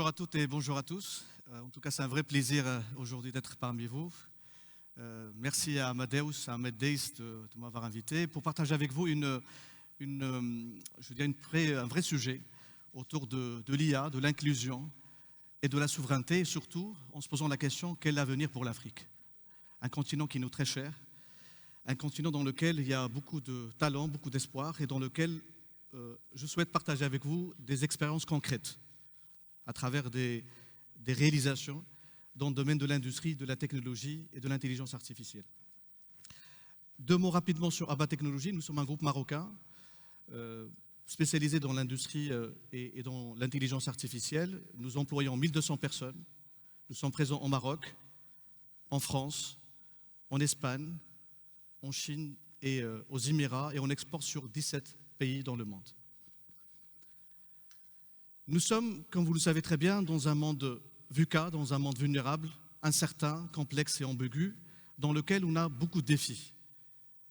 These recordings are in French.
Bonjour à toutes et bonjour à tous. En tout cas, c'est un vrai plaisir aujourd'hui d'être parmi vous. Merci à Amadeus, à Meddeis de m'avoir invité pour partager avec vous un vrai sujet autour de l'IA, de l'inclusion et de la souveraineté, et surtout en se posant la question quel est l'avenir pour l'Afrique? Un continent qui nous est très cher, un continent dans lequel il y a beaucoup de talent, beaucoup d'espoir et dans lequel je souhaite partager avec vous des expériences concrètes à travers des réalisations dans le domaine de l'industrie, de la technologie et de l'intelligence artificielle. Deux mots rapidement sur Abba Technologies. Nous sommes un groupe marocain spécialisé dans l'industrie et dans l'intelligence artificielle. Nous employons 1200 personnes. Nous sommes présents au Maroc, en France, en Espagne, en Chine et aux Émirats, et on exporte sur 17 pays dans le monde. Nous sommes, comme vous le savez très bien, dans un monde VUCA, dans un monde vulnérable, incertain, complexe et ambigu, dans lequel on a beaucoup de défis.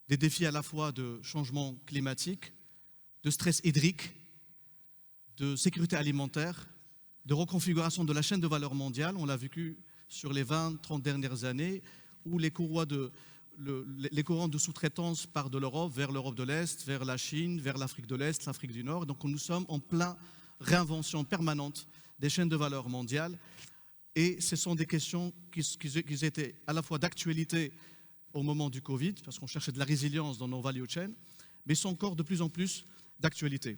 Des défis à la fois de changement climatique, de stress hydrique, de sécurité alimentaire, de reconfiguration de la chaîne de valeur mondiale. On l'a vécu sur les 20-30 dernières années, où les courants de sous-traitance partent de l'Europe vers l'Europe de l'Est, vers la Chine, vers l'Afrique de l'Est, l'Afrique du Nord. Donc nous sommes en plein réinvention permanente des chaînes de valeur mondiales, et ce sont des questions qui étaient à la fois d'actualité au moment du Covid, parce qu'on cherchait de la résilience dans nos value chains, mais sont encore de plus en plus d'actualité.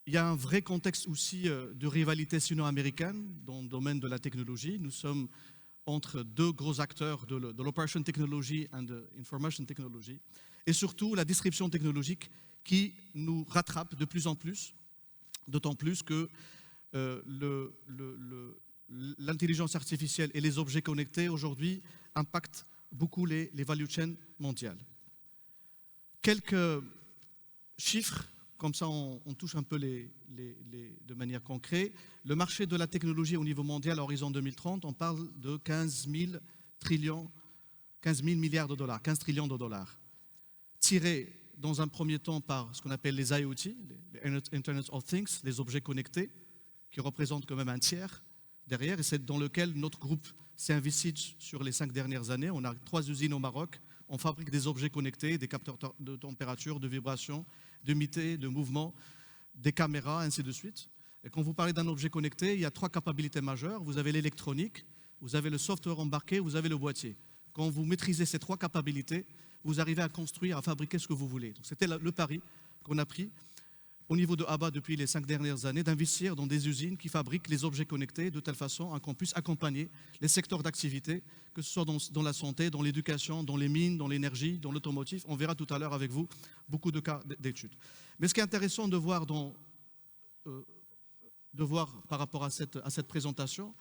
Il y a un vrai contexte aussi de rivalité sino-américaine dans le domaine de la technologie. Nous sommes entre deux gros acteurs de l'Operation Technology and the Information Technology, et surtout la disruption technologique qui nous rattrape de plus en plus, d'autant plus que l'intelligence artificielle et les objets connectés aujourd'hui impactent beaucoup les value chains mondiales. Quelques chiffres, comme ça on touche un peu de manière concrète. Le marché de la technologie au niveau mondial à horizon 2030, on parle de 15 000 milliards de dollars, 15 trillions de dollars, tirés dans un premier temps par ce qu'on appelle les IoT, les Internet of Things, les objets connectés, qui représentent quand même un tiers derrière, et c'est dans lequel notre groupe s'est investi sur les 5 dernières années. On a 3 usines au Maroc, on fabrique des objets connectés, des capteurs de température, de vibration, d'humidité, de mouvement, des caméras, ainsi de suite. Et quand vous parlez d'un objet connecté, il y a 3 capacités majeures. Vous avez l'électronique, vous avez le software embarqué, vous avez le boîtier. Quand vous maîtrisez ces 3 capacités, vous arrivez à construire, à fabriquer ce que vous voulez. C'était le pari qu'on a pris au niveau de Abba depuis les 5 dernières années, d'investir dans des usines qui fabriquent les objets connectés de telle façon qu'on puisse accompagner les secteurs d'activité, que ce soit dans la santé, dans l'éducation, dans les mines, dans l'énergie, dans l'automotive. On verra tout à l'heure avec vous beaucoup de cas d'études. Mais ce qui est intéressant de voir par rapport à cette présentation,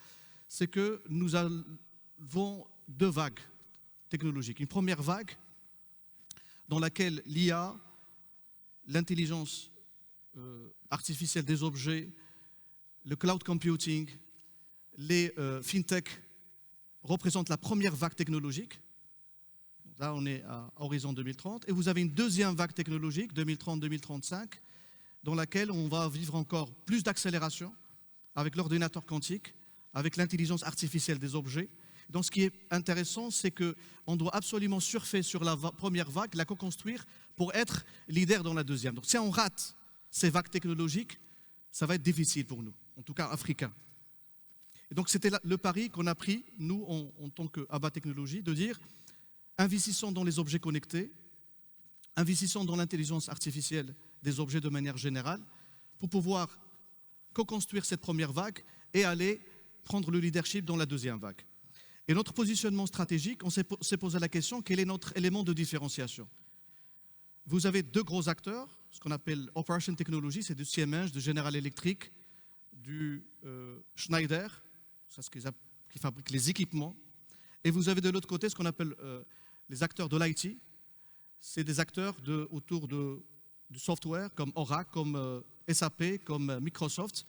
c'est que nous avons 2 vagues technologiques. Une première vague dans laquelle l'IA, l'intelligence artificielle des objets, le cloud computing, les fintech représentent la première vague technologique. Là, on est à horizon 2030. Et vous avez une deuxième vague technologique, 2030-2035, dans laquelle on va vivre encore plus d'accélération avec l'ordinateur quantique, avec l'intelligence artificielle des objets. Donc, ce qui est intéressant, c'est qu'on doit absolument surfer sur la première vague, la co-construire pour être leader dans la deuxième. Donc, si on rate ces vagues technologiques, ça va être difficile pour nous, en tout cas africains. Et donc, c'était le pari qu'on a pris, nous, en tant qu'Abba Technologies, de dire, investissons dans les objets connectés, investissons dans l'intelligence artificielle des objets de manière générale, pour pouvoir co-construire cette première vague et aller prendre le leadership dans la deuxième vague. Et notre positionnement stratégique, on s'est posé la question, quel est notre élément de différenciation? Vous avez 2 gros acteurs, ce qu'on appelle Operation Technology, c'est du Siemens, de General Electric, du Schneider, c'est ce qui fabrique les équipements. Et vous avez de l'autre côté ce qu'on appelle les acteurs de l'IT, c'est des acteurs autour du software, comme Oracle, comme SAP, comme Microsoft.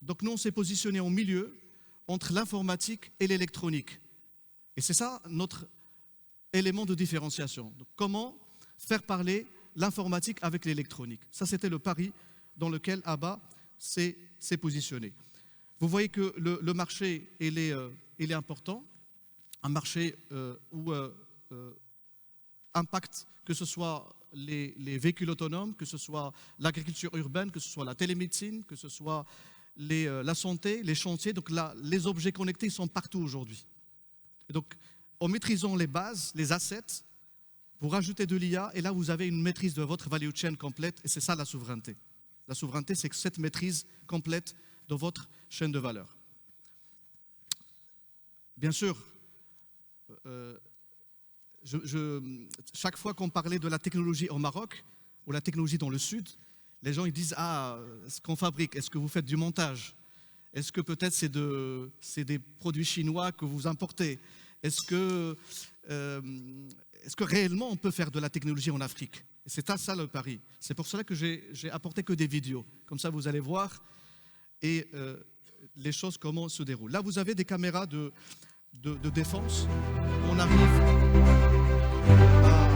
Donc nous, on s'est positionné au milieu, entre l'informatique et l'électronique. Et c'est ça notre élément de différenciation. Donc, comment faire parler l'informatique avec l'électronique? Ça, c'était le pari dans lequel Abba s'est positionné. Vous voyez que le marché, il est important, un marché où impacte que ce soit les véhicules autonomes, que ce soit l'agriculture urbaine, que ce soit la télémédecine, que ce soit la santé, les chantiers. Donc là, les objets connectés sont partout aujourd'hui. Et donc, en maîtrisant les bases, les assets, vous rajoutez de l'IA et là, vous avez une maîtrise de votre value chain complète et c'est ça la souveraineté. La souveraineté, c'est que cette maîtrise complète de votre chaîne de valeur. Bien sûr, chaque fois qu'on parlait de la technologie au Maroc ou la technologie dans le Sud, les gens ils disent « Ah, ce qu'on fabrique, est-ce que vous faites du montage? Est-ce que peut-être c'est des produits chinois que vous importez? Est-ce que réellement on peut faire de la technologie en Afrique ?» Et c'est ça le pari. C'est pour cela que j'ai apporté que des vidéos. Comme ça, vous allez voir et les choses comment se déroulent. Là, vous avez des caméras de défense. On arrive à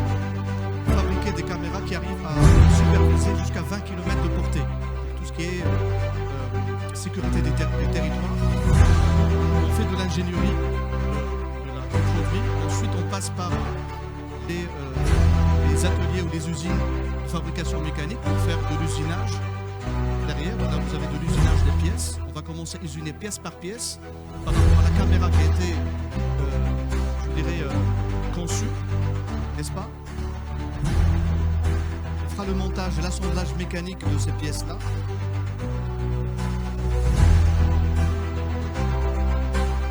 fabriquer des caméras qui arrivent à superviser jusqu'à 20 km de portée. Tout ce qui est sécurité des territoires. On fait de l'ingénierie du produit. Ensuite, on passe par les ateliers ou les usines de fabrication mécanique pour faire de l'usinage. Derrière, là, vous avez de l'usinage des pièces. On va commencer à usiner pièce par pièce par rapport à la caméra qui a été, je dirais, conçue, n'est-ce pas? On fera le montage et l'assemblage mécanique de ces pièces-là.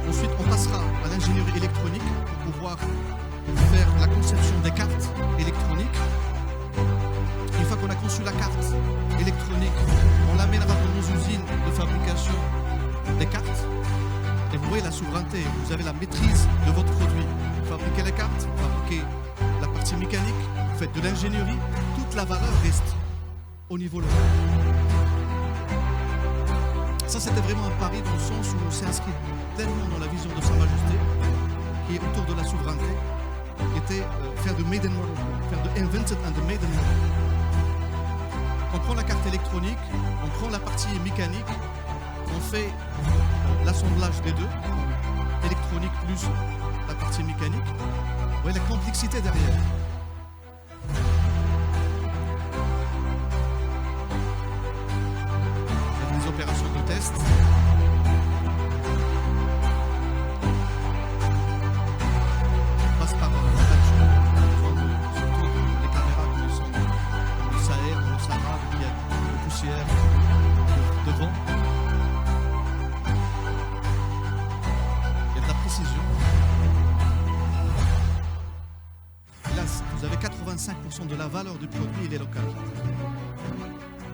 Ensuite, on passera à l'ingénierie électronique pour pouvoir faire la conception des cartes électroniques. Une fois qu'on a conçu la carte électronique, on l'amènera dans nos usines de fabrication des cartes. Et vous voyez la souveraineté, vous avez la maîtrise de votre produit. Vous fabriquez les cartes, vous fabriquez la partie mécanique, vous faites de l'ingénierie, toute la valeur reste au niveau local. Ça, c'était vraiment un pari dans le sens où on s'est inscrit tellement dans la vision de Sa Majesté, qui est autour de la souveraineté, qui était faire de made in Morocco, faire de invented and the made in Morocco. On prend la carte électronique, on prend la partie mécanique, on fait l'assemblage des deux, électronique plus la partie mécanique. Vous voyez la complexité derrière. Vous avez des opérations de test. On passe par surtout les caméras qui sont dans le Sahel, dans le Sahara, il y a de poussière devant. Il y a de la précision. Et là, vous avez 85% de la valeur du produit, il est local.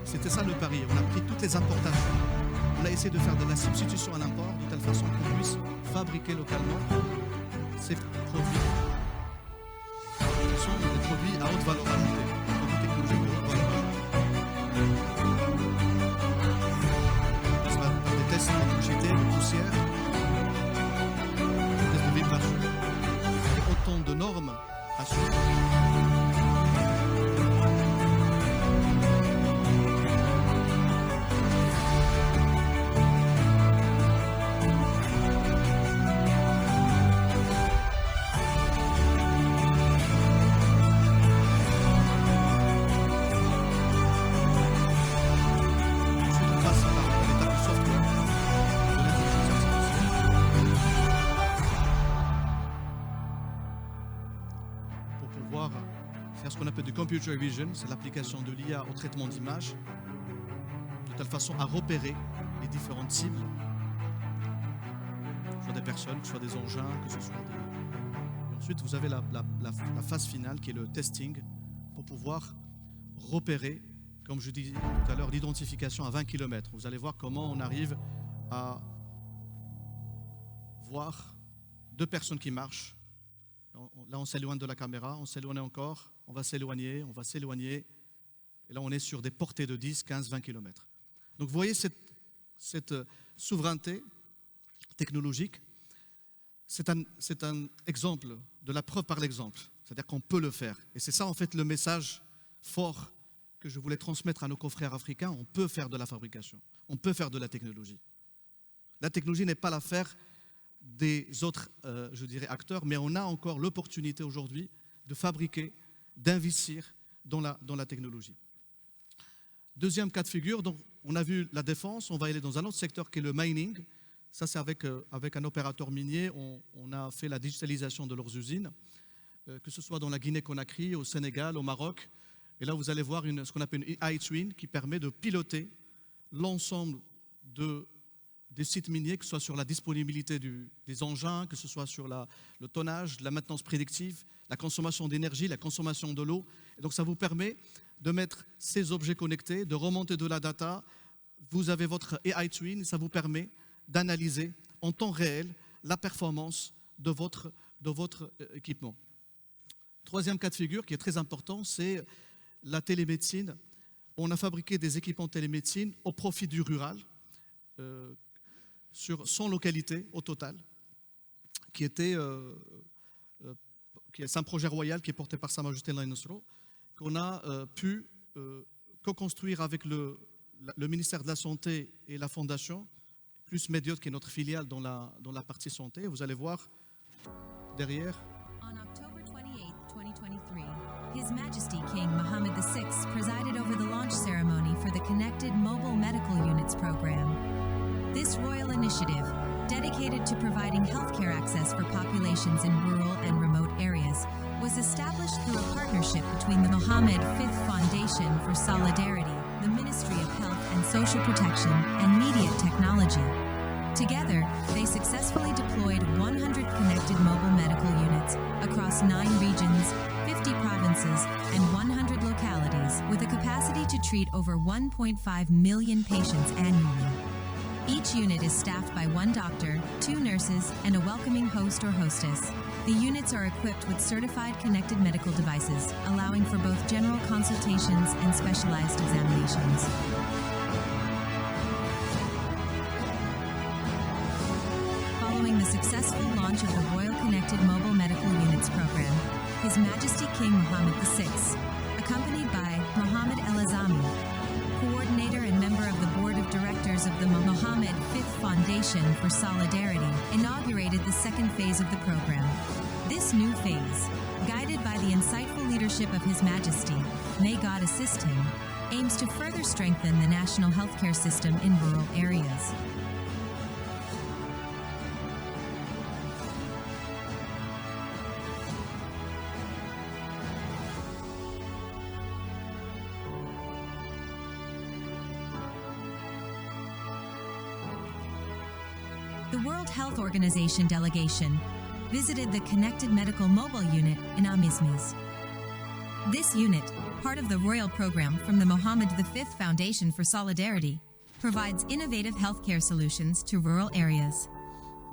C'était ça le pari. On a pris toutes les importations. On a essayé de faire de la substitution à l'import de telle façon qu'on puisse fabriquer localement ces produits qui sont des produits à haute valeur ajoutée, des produits technologiques de haute valeur ajoutée. Ça va faire des tests d'électricité, de poussière, des tests de vibration. Il y a autant de normes à suivre. Ce qu'on appelle du computer vision, c'est l'application de l'IA au traitement d'images, de telle façon à repérer les différentes cibles, que ce soit des personnes, que ce soit des engins, que ce soit des... Et ensuite, vous avez la phase finale qui est le testing pour pouvoir repérer, comme je disais tout à l'heure, l'identification à 20 km. Vous allez voir comment on arrive à voir deux personnes qui marchent. Là, on s'éloigne de la caméra, on s'éloigne encore, on va s'éloigner, et là, on est sur des portées de 10, 15, 20 km. Donc, vous voyez cette souveraineté technologique, c'est un exemple de la preuve par l'exemple, c'est-à-dire qu'on peut le faire. Et c'est ça, en fait, le message fort que je voulais transmettre à nos confrères africains. On peut faire de la fabrication, on peut faire de la technologie. La technologie n'est pas l'affaire des autres, je dirais, acteurs, mais on a encore l'opportunité aujourd'hui de fabriquer, d'investir dans la technologie. Deuxième cas de figure, donc, on a vu la défense, on va aller dans un autre secteur qui est le mining. Ça, c'est avec un opérateur minier, on a fait la digitalisation de leurs usines, que ce soit dans la Guinée-Conakry, au Sénégal, au Maroc. Et là, vous allez voir ce qu'on appelle une iTwin qui permet de piloter l'ensemble des sites miniers, que ce soit sur la disponibilité des engins, que ce soit sur le tonnage, la maintenance prédictive, la consommation d'énergie, la consommation de l'eau. Et donc ça vous permet de mettre ces objets connectés, de remonter de la data. Vous avez votre AI Twin, ça vous permet d'analyser en temps réel la performance de votre équipement. Troisième cas de figure qui est très important, c'est la télémédecine. On a fabriqué des équipements de télémédecine au profit du rural, sur 100 localités au total, qui est un projet royal qui est porté par Sa Majesté Laye Nosro, qu'on a pu co-construire avec le ministère de la Santé et la Fondation, plus Mediot qui est notre filiale dans la partie santé. Vous allez voir derrière. On October 28, 2023, His Majesty King Mohammed VI presided over the launch ceremony for the Connected Mobile Medical Units program. This royal initiative, dedicated to providing healthcare access for populations in rural and remote areas, was established through a partnership between the Mohammed V Foundation for Solidarity, the Ministry of Health and Social Protection, and Media Technology. Together, they successfully deployed 100 connected mobile medical units across 9 regions, 50 provinces, and 100 localities, with a capacity to treat over 1.5 million patients annually. Each unit is staffed by 1 doctor, 2 nurses, and a welcoming host or hostess. The units are equipped with certified connected medical devices, allowing for both general consultations and specialized examinations. Following the successful launch of the Royal Connected Mobile Medical Units program, His Majesty King Mohammed VI, accompanied by Mohammed El Azami, coordinator and member of the board of directors of the Mohammed V Foundation for Solidarity, inaugurated the second phase of the program. This new phase, guided by the insightful leadership of His Majesty, may God assist him, aims to further strengthen the national healthcare system in rural areas. The World Health Organization delegation visited the Connected Medical Mobile Unit in Amizmiz. This unit, part of the royal program from the Mohammed V Foundation for Solidarity, provides innovative healthcare solutions to rural areas.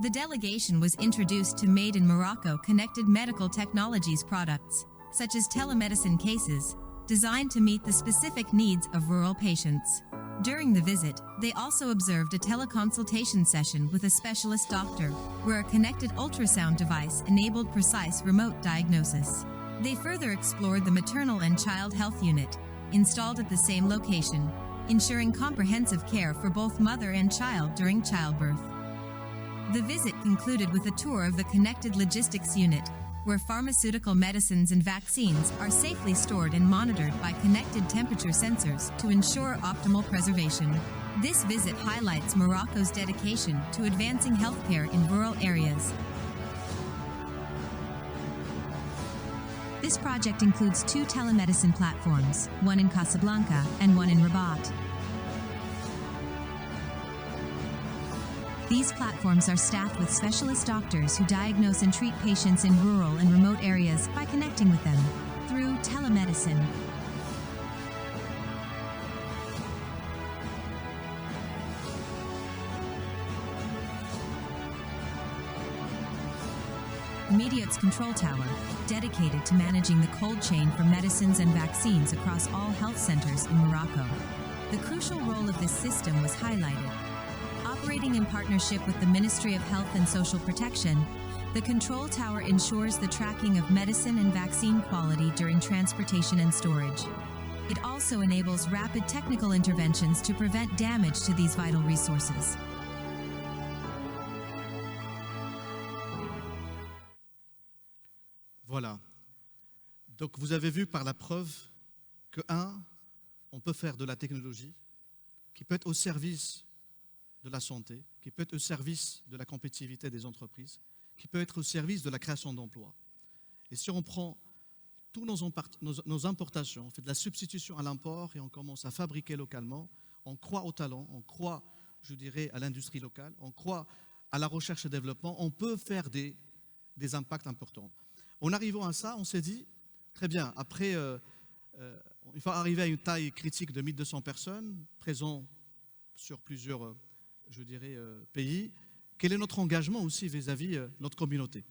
The delegation was introduced to Made in Morocco connected medical technologies products, such as telemedicine cases, designed to meet the specific needs of rural patients. During the visit, they also observed a teleconsultation session with a specialist doctor, where a connected ultrasound device enabled precise remote diagnosis. They further explored the maternal and child health unit, installed at the same location, ensuring comprehensive care for both mother and child during childbirth. The visit concluded with a tour of the Connected Logistics Unit, where pharmaceutical medicines and vaccines are safely stored and monitored by connected temperature sensors to ensure optimal preservation. This visit highlights Morocco's dedication to advancing healthcare in rural areas. This project includes 2 telemedicine platforms, one in Casablanca and one in Rabat. These platforms are staffed with specialist doctors who diagnose and treat patients in rural and remote areas by connecting with them through telemedicine. Mediot's control tower, dedicated to managing the cold chain for medicines and vaccines across all health centers in Morocco. The crucial role of this system was highlighted. Operating in partnership with the Ministry of Health and Social Protection, the control tower ensures the tracking of medicine and vaccine quality during transportation and storage. It also enables rapid technical interventions to prevent damage to these vital resources. Donc vous avez vu par la preuve que, on peut faire de la technologie qui peut être au service de la santé, qui peut être au service de la compétitivité des entreprises, qui peut être au service de la création d'emplois. Et si on prend toutes nos importations, on fait de la substitution à l'import et on commence à fabriquer localement, on croit au talent, on croit, je dirais, à l'industrie locale, on croit à la recherche et développement, on peut faire des impacts importants. En arrivant à ça, on s'est dit, très bien, après, il faut arriver à une taille critique de 1200 personnes, présents sur plusieurs, je dirais, pays. Quel est notre engagement aussi vis-à-vis notre communauté?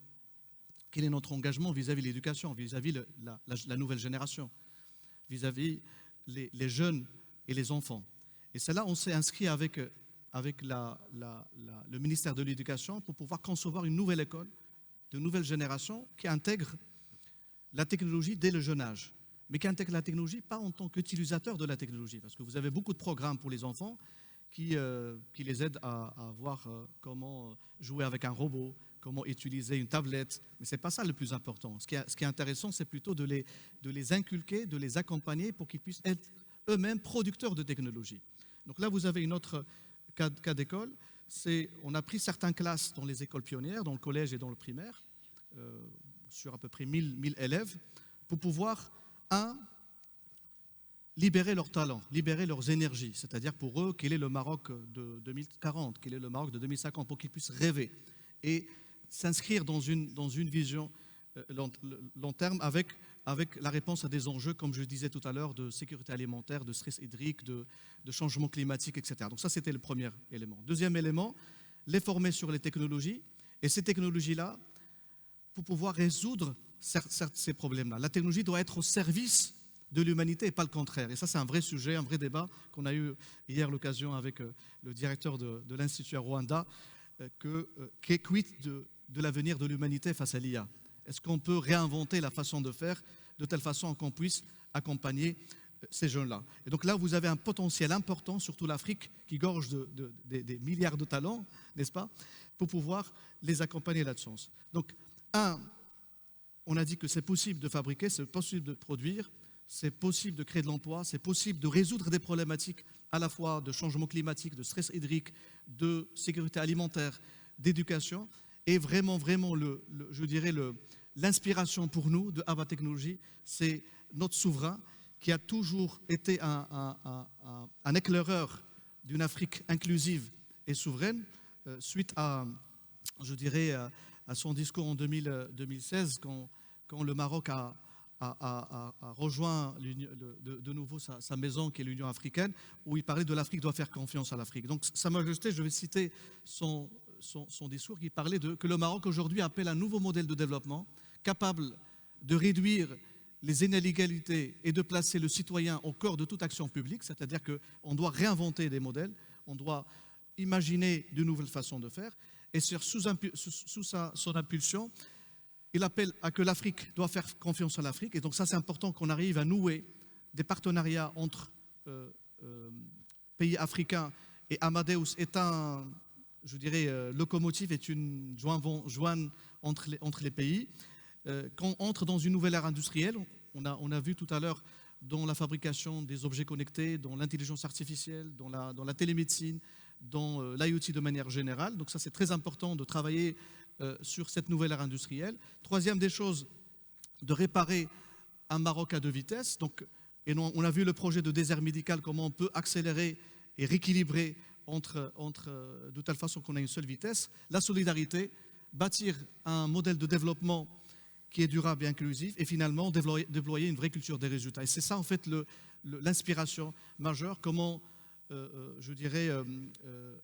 Quel est notre engagement vis-à-vis de l'éducation, vis-à-vis la nouvelle génération, vis-à-vis les jeunes et les enfants? Et c'est là on s'est inscrit avec le ministère de l'Éducation pour pouvoir concevoir une nouvelle école, de nouvelle génération qui intègre la technologie dès le jeune âge, mais qui intègre la technologie pas en tant qu'utilisateur de la technologie, parce que vous avez beaucoup de programmes pour les enfants qui les aident à voir comment jouer avec un robot, comment utiliser une tablette, mais ce n'est pas ça le plus important. Ce qui est intéressant, c'est plutôt de les inculquer, de les accompagner pour qu'ils puissent être eux-mêmes producteurs de technologie. Donc là, vous avez une autre cas d'école. On a pris certaines classes dans les écoles pionnières, dans le collège et dans le primaire, sur à peu près 1000 élèves, pour pouvoir, libérer leurs talents, libérer leurs énergies. C'est-à-dire pour eux, quel est le Maroc de 2040, quel est le Maroc de 2050, pour qu'ils puissent rêver et s'inscrire dans une vision long terme avec la réponse à des enjeux, comme je disais tout à l'heure, de sécurité alimentaire, de stress hydrique, de changement climatique, etc. Donc ça, c'était le premier élément. Deuxième élément, les former sur les technologies. Et ces technologies-là, pour pouvoir résoudre ces problèmes-là, la technologie doit être au service de l'humanité et pas le contraire. Et ça, c'est un vrai sujet, un vrai débat qu'on a eu hier l'occasion avec le directeur de l'Institut à Rwanda, quid de l'avenir de l'humanité face à l'IA. Est-ce qu'on peut réinventer la façon de faire de telle façon qu'on puisse accompagner ces jeunes-là? Et donc là, vous avez un potentiel important, surtout l'Afrique, qui gorge des milliards de talents, n'est-ce pas, pour pouvoir les accompagner là-dessus. Donc, on a dit que c'est possible de fabriquer, c'est possible de produire, c'est possible de créer de l'emploi, c'est possible de résoudre des problématiques à la fois de changement climatique, de stress hydrique, de sécurité alimentaire, d'éducation. Et vraiment, je dirais, l'inspiration pour nous de Ava Technologies, c'est notre souverain qui a toujours été un éclaireur d'une Afrique inclusive et souveraine, suite à, je dirais, à son discours en 2016, quand le Maroc a rejoint de nouveau sa maison qui est l'Union africaine, où il parlait de l'Afrique doit faire confiance à l'Afrique. Donc, Sa Majesté, je vais citer son discours qui parlait que le Maroc aujourd'hui appelle un nouveau modèle de développement capable de réduire les inégalités et de placer le citoyen au cœur de toute action publique, c'est-à-dire qu'on doit réinventer des modèles, on doit imaginer de nouvelles façons de faire, et sous son impulsion, il appelle à que l'Afrique doit faire confiance à l'Afrique, et donc ça c'est important qu'on arrive à nouer des partenariats entre pays africains, et Amadeus est je dirais, locomotive, est une jointe entre les pays. Quand on entre dans une nouvelle ère industrielle, on a vu tout à l'heure dans la fabrication des objets connectés, dans l'intelligence artificielle, dans la télémédecine, dans l'IoT de manière générale. Donc ça, c'est très important de travailler sur cette nouvelle ère industrielle. Troisième des choses, de réparer un Maroc à deux vitesses. Donc, on a vu le projet de désert médical, comment on peut accélérer et rééquilibrer de telle façon qu'on a une seule vitesse. La solidarité, bâtir un modèle de développement qui est durable et inclusif, et finalement déployer une vraie culture des résultats. Et c'est ça en fait l'inspiration majeure, comment, je dirais,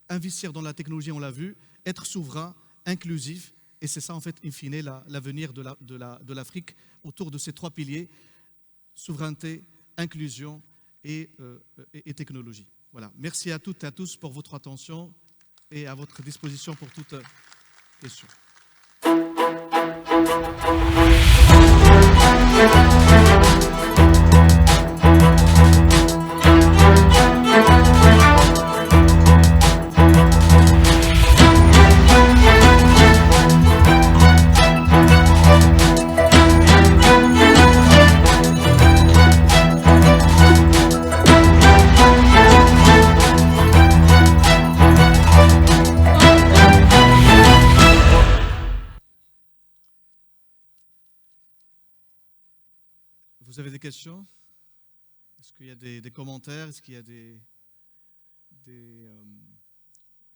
investir dans la technologie, on l'a vu, être souverain, inclusif, et c'est ça en fait, in fine, l'avenir de l'Afrique autour de ces trois piliers, souveraineté, inclusion et technologie. Voilà. Merci à toutes et à tous pour votre attention et à votre disposition pour toute question. vous avez des questions? Est-ce qu'il y a des commentaires? Est-ce qu'il y a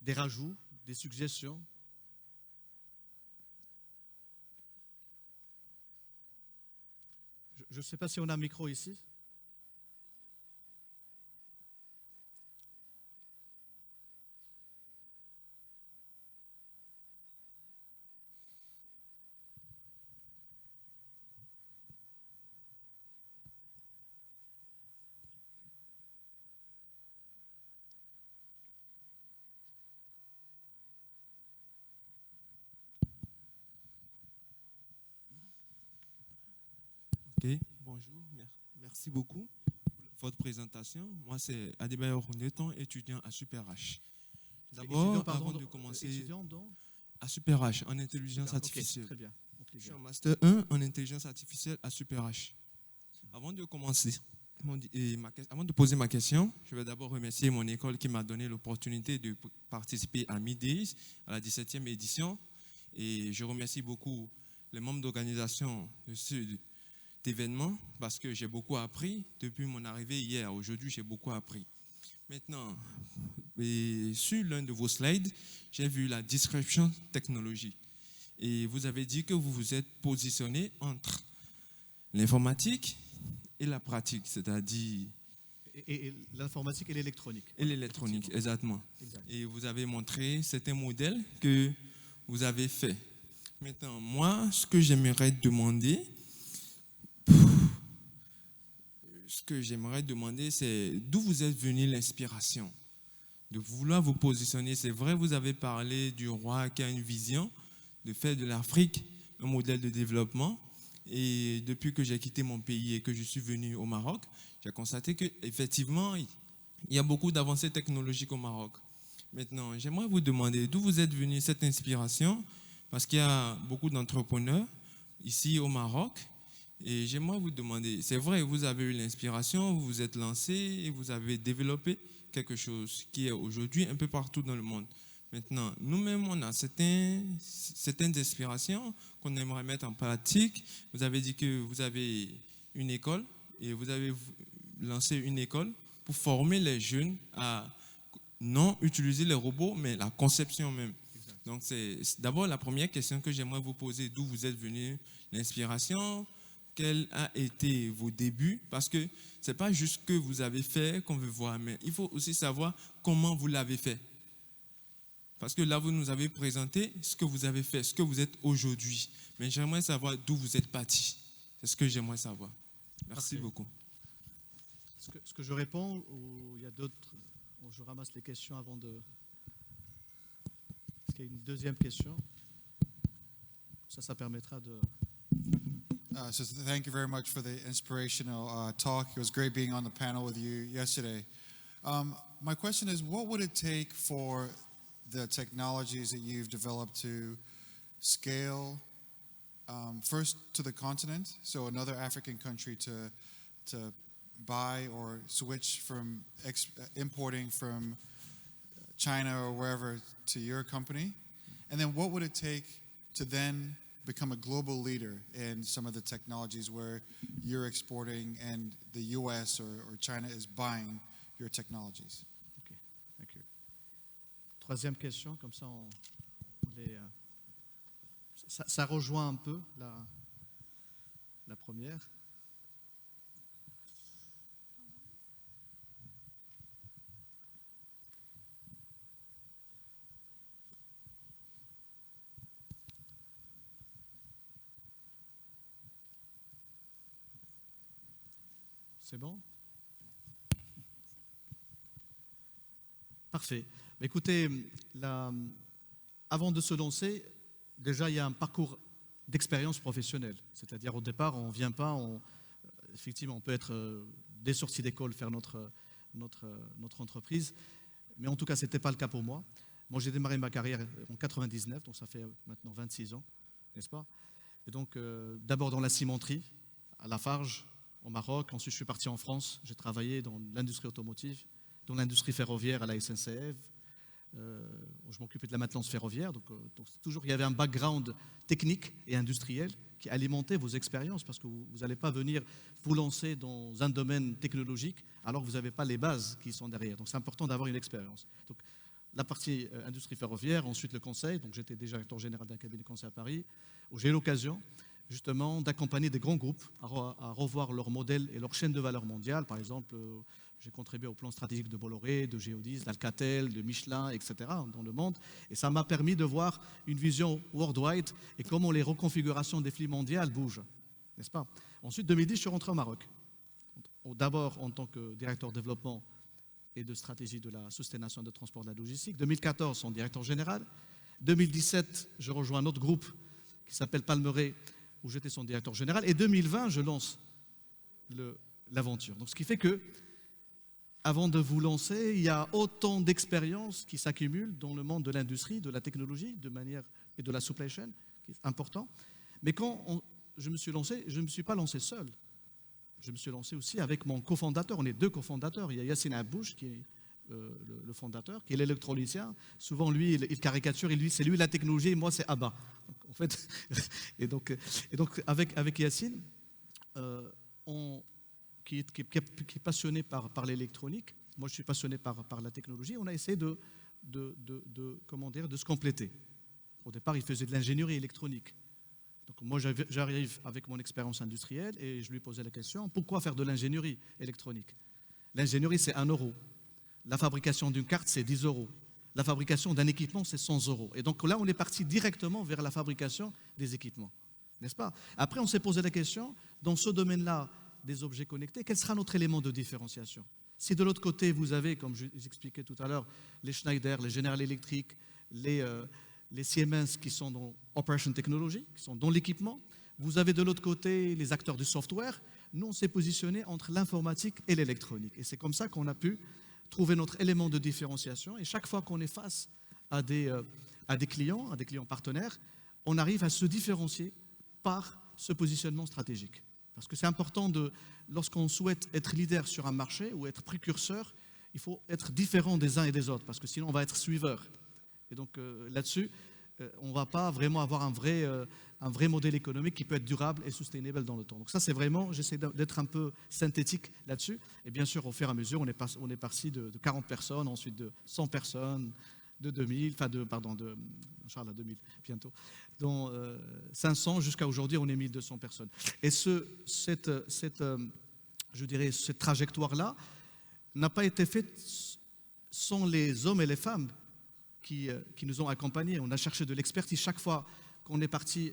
des rajouts, des suggestions? Je ne sais pas si on a un micro ici. Ok, bonjour, merci beaucoup pour votre présentation. Moi, c'est Adebayor Neton, étudiant à Super H. D'abord, avant de commencer, étudiant dans à Super H, en intelligence Super, artificielle. ok, très bien. Je suis en Master 1 en intelligence artificielle à Super H. Avant de commencer, avant de poser ma question, je vais d'abord remercier mon école qui m'a donné l'opportunité de participer à Mid-Days, à la 17e édition. Et je remercie beaucoup les membres d'organisation de cet événement parce que j'ai beaucoup appris. Depuis mon arrivée hier à aujourd'hui, j'ai beaucoup appris. Maintenant, sur l'un de vos slides, j'ai vu la disruption technologique. Et vous avez dit que vous vous êtes positionné entre l'informatique et la pratique, c'est-à-dire... Et l'informatique et l'électronique. Et l'électronique, exactement. Exact. Et vous avez montré certains modèles que vous avez fait. Maintenant, moi, ce que j'aimerais demander, c'est d'où vous est venue l'inspiration de vouloir vous positionner. C'est vrai, vous avez parlé du roi qui a une vision de faire de l'Afrique un modèle de développement. Et depuis que j'ai quitté mon pays et que je suis venu au Maroc, j'ai constaté qu'effectivement, il y a beaucoup d'avancées technologiques au Maroc. Maintenant, j'aimerais vous demander d'où vous êtes venue cette inspiration, parce qu'il y a beaucoup d'entrepreneurs ici au Maroc. Et j'aimerais vous demander, c'est vrai, vous avez eu l'inspiration, vous vous êtes lancé et vous avez développé quelque chose qui est aujourd'hui un peu partout dans le monde. Maintenant, nous-mêmes, on a certaines inspirations qu'on aimerait mettre en pratique. Vous avez dit que vous avez une école et vous avez lancé une école pour former les jeunes à non utiliser les robots, mais la conception même. Exact. Donc, c'est d'abord la première question que j'aimerais vous poser. D'où vous êtes venu, l'inspiration? Quels ont été vos débuts? Parce que ce n'est pas juste ce que vous avez fait qu'on veut voir, mais il faut aussi savoir comment vous l'avez fait. Parce que là, vous nous avez présenté ce que vous avez fait, ce que vous êtes aujourd'hui. Mais j'aimerais savoir d'où vous êtes parti. C'est ce que j'aimerais savoir. Merci beaucoup. Est-ce que je réponds ou il y a d'autres? Je ramasse les questions avant de... Est-ce qu'il y a une deuxième question? Ça permettra de... So thank you very much for the inspirational talk. It was great being on the panel with you yesterday. My question is, what would it take for the technologies that you've developed to scale first to the continent, so another African country to buy or switch from importing from China or wherever to your company? And then what would it take to then become a global leader in some of the technologies where you're exporting and the US or China is buying your technologies? Okay, thank you. Troisième question, comme ça ça rejoint un peu la première. C'est bon? Parfait. Écoutez, avant de se lancer, déjà il y a un parcours d'expérience professionnelle. C'est-à-dire au départ, on ne vient pas, effectivement, on peut être des sorties d'école, faire notre entreprise, mais en tout cas, ce n'était pas le cas pour moi. Moi, j'ai démarré ma carrière en 99, donc ça fait maintenant 26 ans, n'est-ce pas? Et donc, d'abord dans la cimenterie, à Lafarge, au Maroc. Ensuite, je suis parti en France. J'ai travaillé dans l'industrie automotive, dans l'industrie ferroviaire à la SNCF. Je m'occupais de la maintenance ferroviaire. Donc toujours, il y avait un background technique et industriel qui alimentez vos expériences, parce que vous n'allez pas venir vous lancer dans un domaine technologique alors que vous n'avez pas les bases qui sont derrière. Donc c'est important d'avoir une expérience. Donc, la partie industrie ferroviaire, ensuite le conseil. Donc j'étais déjà directeur général d'un cabinet de conseil à Paris, où j'ai eu l'occasion justement d'accompagner des grands groupes à revoir leur modèle et leur chaîne de valeur mondiale. Par exemple, j'ai contribué au plan stratégique de Bolloré, de Geodis, d'Alcatel, de Michelin, etc. dans le monde. Et ça m'a permis de voir une vision worldwide et comment les reconfigurations des flux mondiales bougent, n'est-ce pas? Ensuite, 2010, je suis rentré au Maroc. D'abord en tant que directeur développement et de stratégie de la Sustaination de transport de la logistique. 2014, son directeur général. 2017, je rejoins un autre groupe qui s'appelle Palmeret, où j'étais son directeur général. Et 2020, je lance l'aventure. Donc, ce qui fait que, avant de vous lancer, il y a autant d'expériences qui s'accumulent dans le monde de l'industrie, de la technologie, et de la supply chain, qui est important. Mais quand je me suis lancé, je ne me suis pas lancé seul. Je me suis lancé aussi avec mon cofondateur. On est 2 cofondateurs. Il y a Yassine Abbouch, qui est le fondateur, qui est l'électrolysien. Souvent, lui, il caricature, c'est lui la technologie, et moi, c'est Abba. Donc, en fait, et donc avec Yassine, qui est passionné par l'électronique, moi, je suis passionné par la technologie, on a essayé de se compléter. Au départ, il faisait de l'ingénierie électronique. Donc moi, j'arrive avec mon expérience industrielle et je lui posais la question, pourquoi faire de l'ingénierie électronique? L'ingénierie, c'est 1 euro. La fabrication d'une carte, c'est 10 euros. La fabrication d'un équipement, c'est 100 euros. Et donc là, on est parti directement vers la fabrication des équipements, n'est-ce pas? Après, on s'est posé la question, dans ce domaine-là des objets connectés, quel sera notre élément de différenciation? Si de l'autre côté, vous avez, comme je vous expliquais tout à l'heure, les Schneider, les General Electric, les Siemens qui sont dans Operation Technology, qui sont dans l'équipement. Vous avez de l'autre côté les acteurs du software. Nous, on s'est positionné entre l'informatique et l'électronique. Et c'est comme ça qu'on a pu trouver notre élément de différenciation. Et chaque fois qu'on est face à des clients partenaires, on arrive à se différencier par ce positionnement stratégique. Parce que c'est important, lorsqu'on souhaite être leader sur un marché ou être précurseur, il faut être différent des uns et des autres, parce que sinon on va être suiveur. Et donc là-dessus, on ne va pas vraiment avoir un vrai modèle économique qui peut être durable et sustainable dans le temps. Donc ça, c'est vraiment, j'essaie d'être un peu synthétique là-dessus. Et bien sûr, au fur et à mesure, on est parti de 40 personnes, ensuite de 100 personnes, de 2000, Charles, à 2000 bientôt, dont 500 jusqu'à aujourd'hui, on est 1200 personnes. Et cette trajectoire-là n'a pas été faite sans les hommes et les femmes qui nous ont accompagnés. On a cherché de l'expertise. Chaque fois qu'on est parti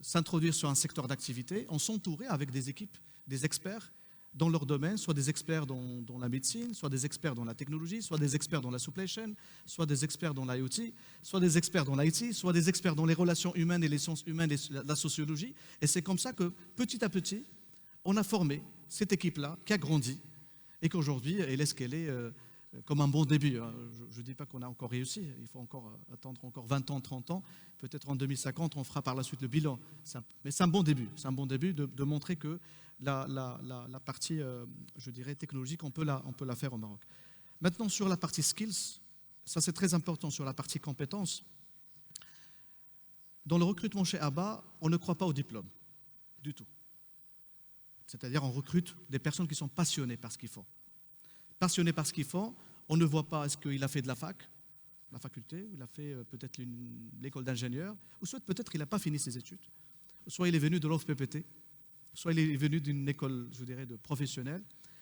s'introduire sur un secteur d'activité, on s'entourait avec des équipes, des experts dans leur domaine, soit des experts dans la médecine, soit des experts dans la technologie, soit des experts dans la supply chain, soit des experts dans l'IoT, soit des experts dans l'IT, soit des experts dans les relations humaines et les sciences humaines et la sociologie. Et c'est comme ça que, petit à petit, on a formé cette équipe-là qui a grandi et qu'aujourd'hui, elle est ce qu'elle est comme un bon début. Je ne dis pas qu'on a encore réussi, il faut encore attendre encore 20 ans, 30 ans. Peut-être en 2050, on fera par la suite le bilan. Mais c'est un bon début. C'est un bon début de montrer que la partie, je dirais, technologique, on peut la faire au Maroc. Maintenant, sur la partie skills, ça c'est très important, sur la partie compétences. Dans le recrutement chez Abba, on ne croit pas au diplôme, du tout. C'est-à-dire, on recrute des personnes qui sont passionnées par ce qu'ils font. Passionnées par ce qu'ils font, on ne voit pas est-ce qu'il a fait de la faculté, ou il a fait peut-être l'école d'ingénieur, ou soit peut-être il n'a pas fini ses études, soit il est venu de l'OFPPT, soit il est venu d'une école, je dirais, de professionnelle.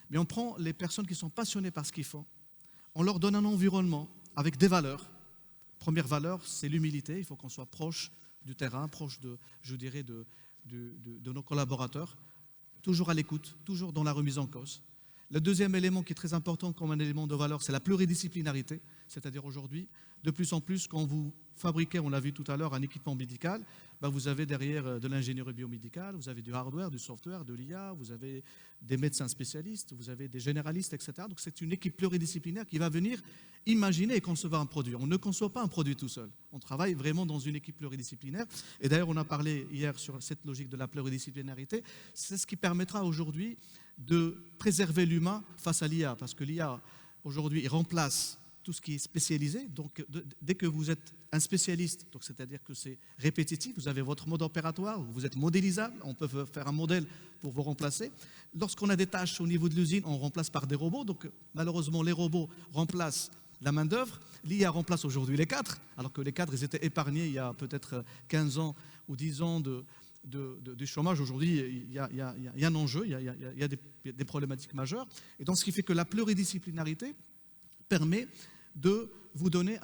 Mais on prend les personnes qui sont passionnées par ce qu'ils font, on leur donne un environnement avec des valeurs. Première valeur, c'est l'humilité. Il faut qu'on soit proche du terrain, proche je dirais, de nos collaborateurs, toujours à l'écoute, toujours dans la remise en cause. Le deuxième élément qui est très important comme un élément de valeur, c'est la pluridisciplinarité. C'est-à-dire aujourd'hui, de plus en plus, quand vous fabriquez, on l'a vu tout à l'heure, un équipement médical, vous avez derrière de l'ingénierie biomédicale, vous avez du hardware, du software, de l'IA, vous avez des médecins spécialistes, vous avez des généralistes, etc. Donc c'est une équipe pluridisciplinaire qui va venir imaginer et concevoir un produit. On ne conçoit pas un produit tout seul. On travaille vraiment dans une équipe pluridisciplinaire. Et d'ailleurs, on a parlé hier sur cette logique de la pluridisciplinarité. C'est ce qui permettra aujourd'hui de préserver l'humain face à l'IA. Parce que l'IA, aujourd'hui, il remplace tout ce qui est spécialisé. Donc, dès que vous êtes un spécialiste, donc c'est-à-dire que c'est répétitif, vous avez votre mode opératoire, vous êtes modélisable, on peut faire un modèle pour vous remplacer. Lorsqu'on a des tâches au niveau de l'usine, on remplace par des robots. Donc, malheureusement, les robots remplacent la main-d'œuvre. L'IA remplace aujourd'hui les cadres, alors que les cadres, ils étaient épargnés il y a peut-être 15 ans ou 10 ans du chômage. Aujourd'hui, il y a un enjeu, il y a des problématiques majeures. Et donc, ce qui fait que la pluridisciplinarité permet de vous donner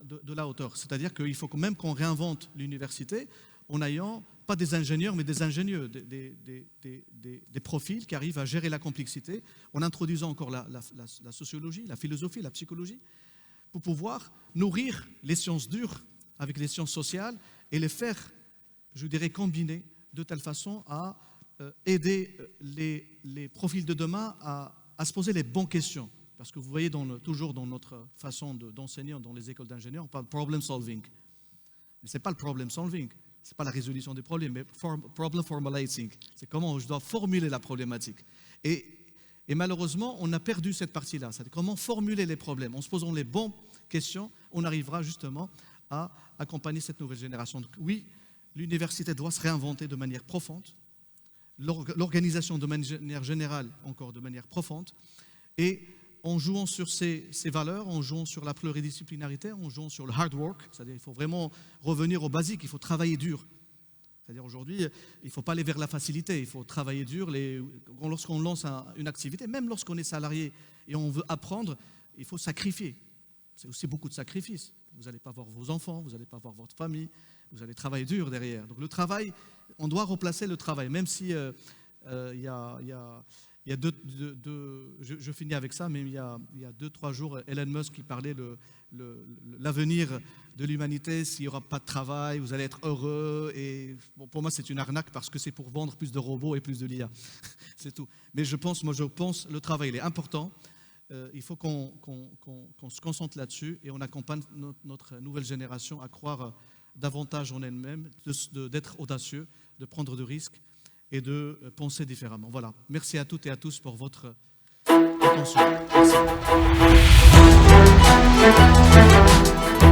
de la hauteur. C'est-à-dire qu'il faut même qu'on réinvente l'université en n'ayant pas des ingénieurs, mais des ingénieux, des profils qui arrivent à gérer la complexité, en introduisant encore la sociologie, la philosophie, la psychologie, pour pouvoir nourrir les sciences dures avec les sciences sociales et les faire, je dirais, combiner de telle façon à aider les profils de demain à se poser les bonnes questions. Parce que vous voyez toujours dans notre façon d'enseigner dans les écoles d'ingénieurs, on parle problem solving. Mais ce n'est pas le problem solving, ce n'est pas la résolution des problèmes, mais problem formulating. C'est comment je dois formuler la problématique. Et malheureusement, on a perdu cette partie-là. C'est-à-dire comment formuler les problèmes. En se posant les bonnes questions, on arrivera justement à accompagner cette nouvelle génération. Donc, oui, l'université doit se réinventer de manière profonde, l'organisation de manière générale encore de manière profonde, et en jouant sur ces valeurs, en jouant sur la pluridisciplinarité, en jouant sur le hard work, c'est-à-dire qu'il faut vraiment revenir aux basiques, il faut travailler dur. C'est-à-dire aujourd'hui, il ne faut pas aller vers la facilité, il faut travailler dur. Lorsqu'on lance une activité, même lorsqu'on est salarié et on veut apprendre, il faut sacrifier. C'est aussi beaucoup de sacrifices. Vous n'allez pas voir vos enfants, vous n'allez pas voir votre famille, vous allez travailler dur derrière. Donc le travail, on doit replacer le travail, même si il y a je finis avec ça, mais il y a 2-3 jours, Elon Musk qui parlait de l'avenir de l'humanité, s'il n'y aura pas de travail, vous allez être heureux. Et bon, pour moi, c'est une arnaque parce que c'est pour vendre plus de robots et plus de l'IA. C'est tout. Mais je pense le travail, il est important. Il faut qu'on se concentre là-dessus et on accompagne notre nouvelle génération à croire davantage en elle-même, d'être audacieux, de prendre de risques et de penser différemment. Voilà. Merci à toutes et à tous pour votre attention. Merci.